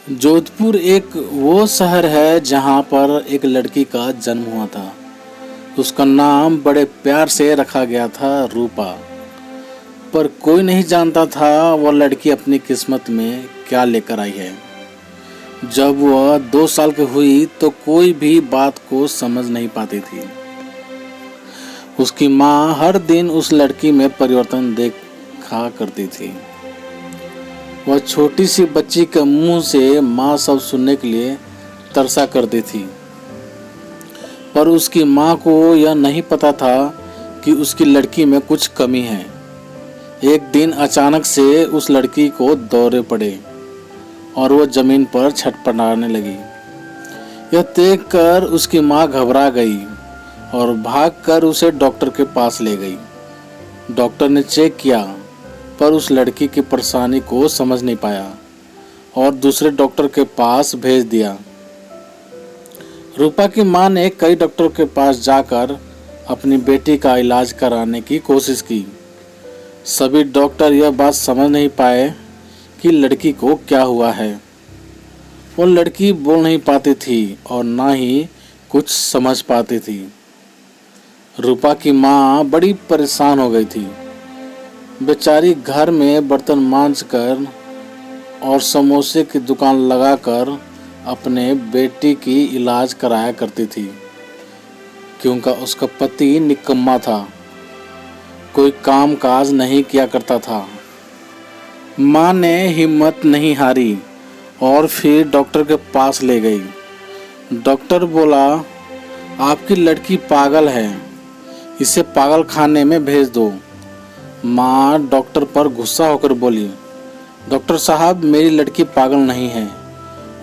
जोधपुर एक वो शहर है जहाँ पर एक लड़की का जन्म हुआ था। उसका नाम बड़े प्यार से रखा गया था रूपा। पर कोई नहीं जानता था वह लड़की अपनी किस्मत में क्या लेकर आई है। जब वह 2 साल की हुई तो कोई भी बात को समझ नहीं पाती थी। उसकी माँ हर दिन उस लड़की में परिवर्तन देखा करती थी। वह छोटी सी बच्ची के मुंह से माँ सब सुनने के लिए तरसा करती थी, पर उसकी माँ को यह नहीं पता था कि उसकी लड़की में कुछ कमी है। एक दिन अचानक से उस लड़की को दौरे पड़े और वह जमीन पर छटपटाने लगी। यह देखकर उसकी माँ घबरा गई और भागकर उसे डॉक्टर के पास ले गई। डॉक्टर ने चेक किया पर उस लड़की की परेशानी को समझ नहीं पाया और दूसरे डॉक्टर के पास भेज दिया। रूपा की मां ने कई डॉक्टर के पास जाकर अपनी बेटी का इलाज कराने की कोशिश की। सभी डॉक्टर यह बात समझ नहीं पाए कि लड़की को क्या हुआ है। वो लड़की बोल नहीं पाती थी और ना ही कुछ समझ पाती थी। रूपा की मां बड़ी परेशान हो गई थी। बेचारी घर में बर्तन मांजकर और समोसे की दुकान लगाकर अपने बेटी की इलाज कराया करती थी, क्योंकि उसका पति निकम्मा था, कोई काम काज नहीं किया करता था। माँ ने हिम्मत नहीं हारी और फिर डॉक्टर के पास ले गई। डॉक्टर बोला, आपकी लड़की पागल है, इसे पागल खाने में भेज दो। माँ डॉक्टर पर गुस्सा होकर बोली, डॉक्टर साहब मेरी लड़की पागल नहीं है,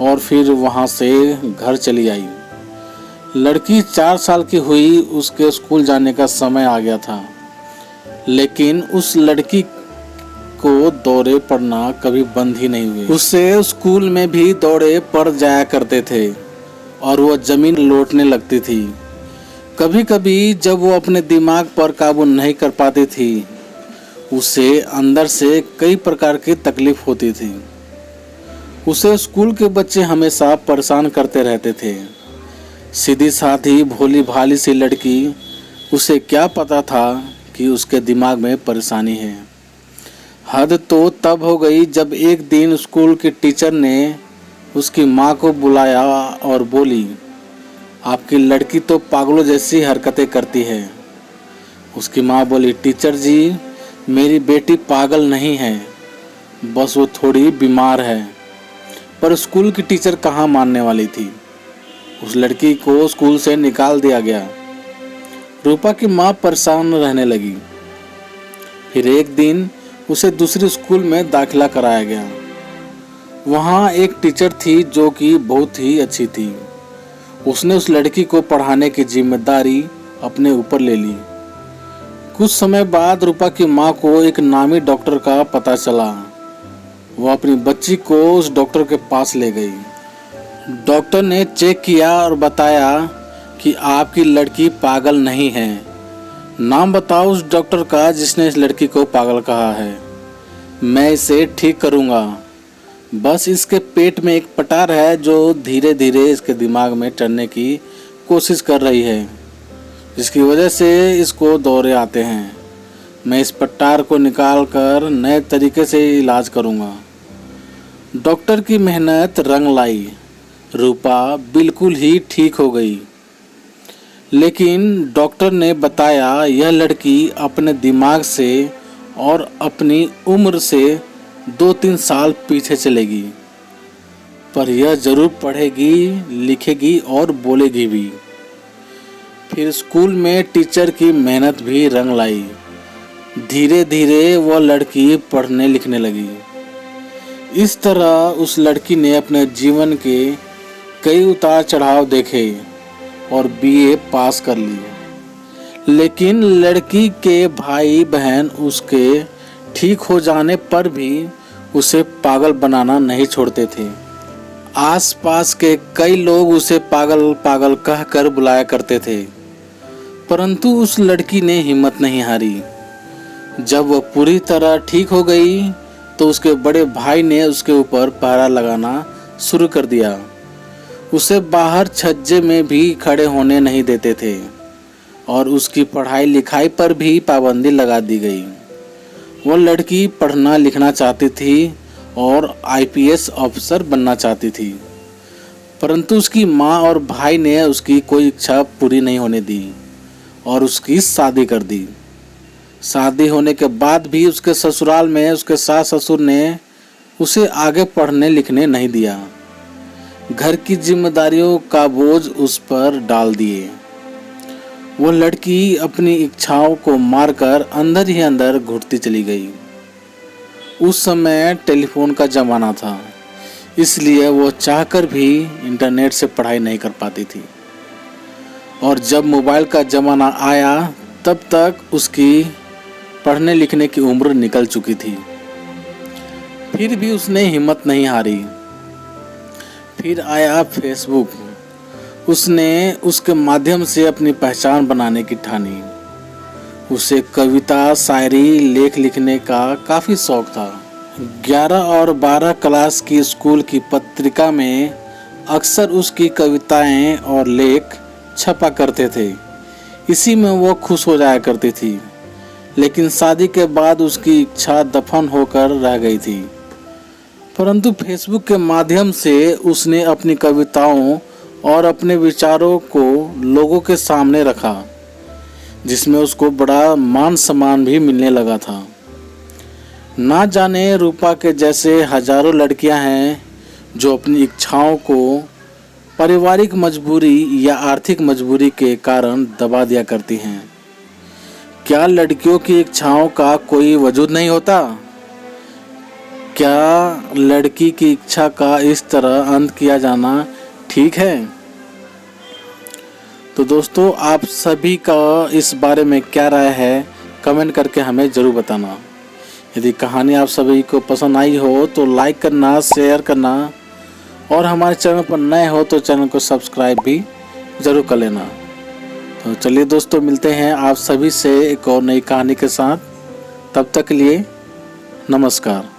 और फिर वहाँ से घर चली आई। लड़की 4 साल की हुई, उसके स्कूल जाने का समय आ गया था, लेकिन उस लड़की को दौरे पड़ना कभी बंद ही नहीं हुए। उससे स्कूल में भी दौरे पड़ जाया करते थे और वह जमीन लौटने लगती थी। कभी कभी जब वो अपने दिमाग पर काबू नहीं कर पाती थी, उसे अंदर से कई प्रकार की तकलीफ होती थी। उसे स्कूल के बच्चे हमेशा परेशान करते रहते थे। सीधी साधी भोली भाली सी लड़की, उसे क्या पता था कि उसके दिमाग में परेशानी है। हद तो तब हो गई जब एक दिन स्कूल की टीचर ने उसकी माँ को बुलाया और बोली, आपकी लड़की तो पागलों जैसी हरकतें करती है। उसकी माँ बोली, टीचर जी मेरी बेटी पागल नहीं है, बस वो थोड़ी बीमार है। पर स्कूल की टीचर कहाँ मानने वाली थी। उस लड़की को स्कूल से निकाल दिया गया। रूपा की माँ परेशान रहने लगी। फिर एक दिन उसे दूसरे स्कूल में दाखिला कराया गया। वहाँ एक टीचर थी जो कि बहुत ही अच्छी थी। उसने उस लड़की को पढ़ाने की जिम्मेदारी अपने ऊपर ले ली। कुछ समय बाद रूपा की माँ को एक नामी डॉक्टर का पता चला। वह अपनी बच्ची को उस डॉक्टर के पास ले गई। डॉक्टर ने चेक किया और बताया कि आपकी लड़की पागल नहीं है। नाम बताओ उस डॉक्टर का जिसने इस लड़की को पागल कहा है। मैं इसे ठीक करूँगा। बस इसके पेट में एक पटार है जो धीरे धीरे इसके दिमाग में चढ़ने की कोशिश कर रही है, जिसकी वजह से इसको दौरे आते हैं। मैं इस पटार को निकाल कर नए तरीके से इलाज करूँगा। डॉक्टर की मेहनत रंग लाई। रूपा बिल्कुल ही ठीक हो गई। लेकिन डॉक्टर ने बताया यह लड़की अपने दिमाग से और अपनी उम्र से 2-3 साल पीछे चलेगी, पर यह जरूर पढ़ेगी, लिखेगी और बोलेगी भी। फिर स्कूल में टीचर की मेहनत भी रंग लाई। धीरे धीरे वह लड़की पढ़ने लिखने लगी। इस तरह उस लड़की ने अपने जीवन के कई उतार चढ़ाव देखे और बीए पास कर ली। लेकिन लड़की के भाई बहन उसके ठीक हो जाने पर भी उसे पागल बनाना नहीं छोड़ते थे। आसपास के कई लोग उसे पागल पागल कहकर बुलाया करते थे, परंतु उस लड़की ने हिम्मत नहीं हारी। जब वह पूरी तरह ठीक हो गई तो उसके बड़े भाई ने उसके ऊपर पहरा लगाना शुरू कर दिया। उसे बाहर छज्जे में भी खड़े होने नहीं देते थे और उसकी पढ़ाई लिखाई पर भी पाबंदी लगा दी गई। वो लड़की पढ़ना लिखना चाहती थी और आईपीएस ऑफिसर बनना चाहती थी, परंतु उसकी माँ और भाई ने उसकी कोई इच्छा पूरी नहीं होने दी और उसकी शादी कर दी। शादी होने के बाद भी उसके ससुराल में उसके सास ससुर ने उसे आगे पढ़ने लिखने नहीं दिया। घर की जिम्मेदारियों का बोझ उस पर डाल दिए। वो लड़की अपनी इच्छाओं को मारकर अंदर ही अंदर घुटती चली गई। उस समय टेलीफोन का ज़माना था, इसलिए वो चाहकर भी इंटरनेट से पढ़ाई नहीं कर पाती थी और जब मोबाइल का ज़माना आया तब तक उसकी पढ़ने लिखने की उम्र निकल चुकी थी। फिर भी उसने हिम्मत नहीं हारी। फिर आया फेसबुक। उसने उसके माध्यम से अपनी पहचान बनाने की ठानी। उसे कविता, शायरी, लेख लिखने का काफ़ी शौक था। 11 और 12 क्लास की स्कूल की पत्रिका में अक्सर उसकी कविताएं और लेख छपा करते थे। इसी में वो खुश हो जाया करती थी। लेकिन शादी के बाद उसकी इच्छा दफन होकर रह गई थी। परंतु फेसबुक के माध्यम से उसने अपनी कविताओं और अपने विचारों को लोगों के सामने रखा, जिसमें उसको बड़ा मान सम्मान भी मिलने लगा था। ना जाने रूपा के जैसे हजारों लड़कियां हैं जो अपनी इच्छाओं को पारिवारिक मजबूरी या आर्थिक मजबूरी के कारण दबा दिया करती हैं। क्या लड़कियों की इच्छाओं का कोई वजूद नहीं होता? क्या लड़की की इच्छा का इस तरह अंत किया जाना ठीक है? तो दोस्तों, आप सभी का इस बारे में क्या राय है, कमेंट करके हमें ज़रूर बताना। यदि कहानी आप सभी को पसंद आई हो तो लाइक करना, शेयर करना और हमारे चैनल पर नए हो तो चैनल को सब्सक्राइब भी ज़रूर कर लेना। तो चलिए दोस्तों, मिलते हैं आप सभी से एक और नई कहानी के साथ। तब तक के लिए नमस्कार।